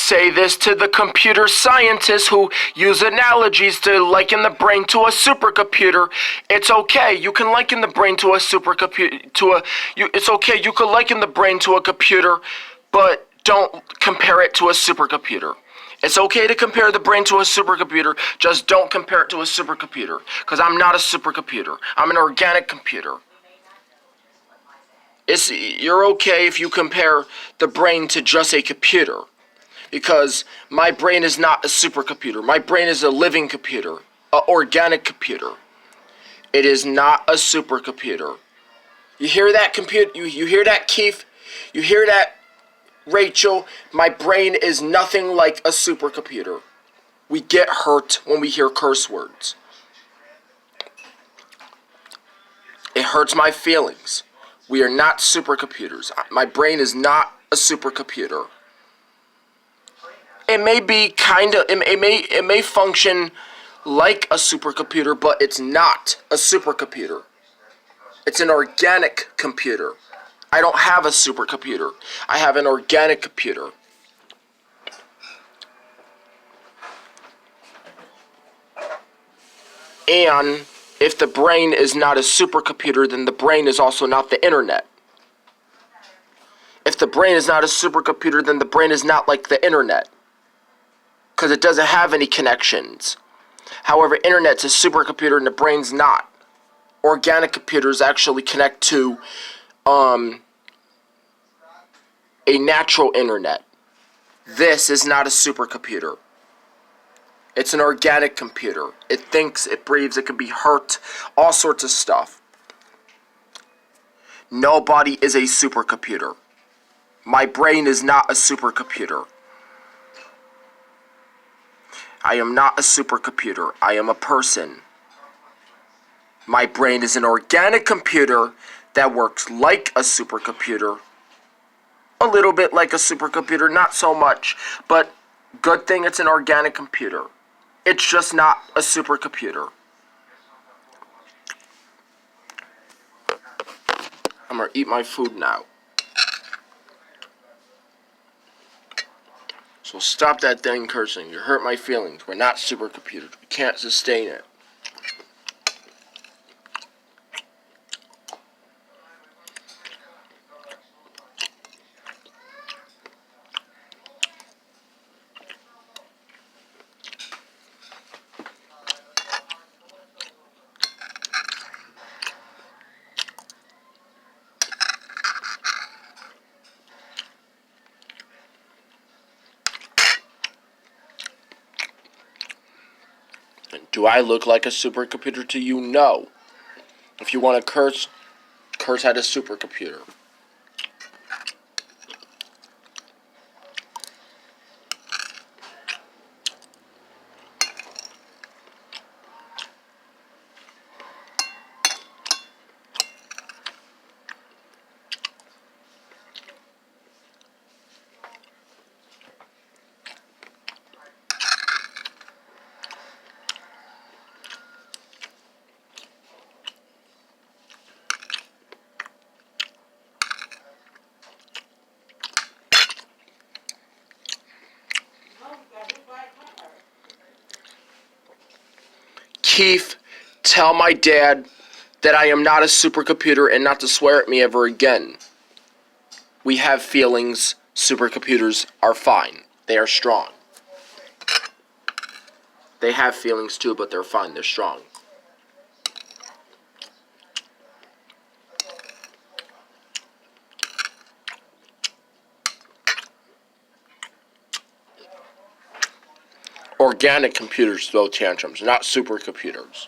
say this to the computer scientists who use analogies to liken the brain to a supercomputer. It's okay. You can liken the brain to a supercomputer. It's okay. You can liken the brain to a computer, but don't compare it to a supercomputer. It's okay to compare the brain to a supercomputer, just don't compare it to a supercomputer. Because I'm not a supercomputer. I'm an organic computer. You're okay if you compare the brain to just a computer. Because my brain is not a supercomputer. My brain is a living computer. An organic computer. It is not a supercomputer. You hear that, you hear that, Keith? You hear that, Rachel? My brain is nothing like a supercomputer. We get hurt when we hear curse words. It hurts my feelings. We are not supercomputers. My brain is not a supercomputer. It may be it may function like a supercomputer, but it's not a supercomputer. It's an organic computer. I don't have a supercomputer. I have an organic computer. And if the brain is not a supercomputer, then the brain is also not the internet. If the brain is not a supercomputer, then the brain is not like the internet. Because it doesn't have any connections. However, internet's a supercomputer and the brain's not. Organic computers actually connect to a natural internet. This is not a supercomputer. It's an organic computer. It thinks, it breathes, it can be hurt, all sorts of stuff. Nobody is a supercomputer. My brain is not a supercomputer. I am not a supercomputer. I am a person. My brain is an organic computer that works like a supercomputer. A little bit like a supercomputer, not so much, but good thing it's an organic computer. It's just not a supercomputer. I'm gonna eat my food now. So stop that dang cursing. You hurt my feelings. We're not supercomputers. We can't sustain it. Do I look like a supercomputer to you? No. If you want to curse at a supercomputer. Keith, tell my dad that I am not a supercomputer and not to swear at me ever again. We have feelings. Supercomputers are fine. They are strong. They have feelings too, but they're fine. They're strong. Organic computers throw tantrums, not supercomputers.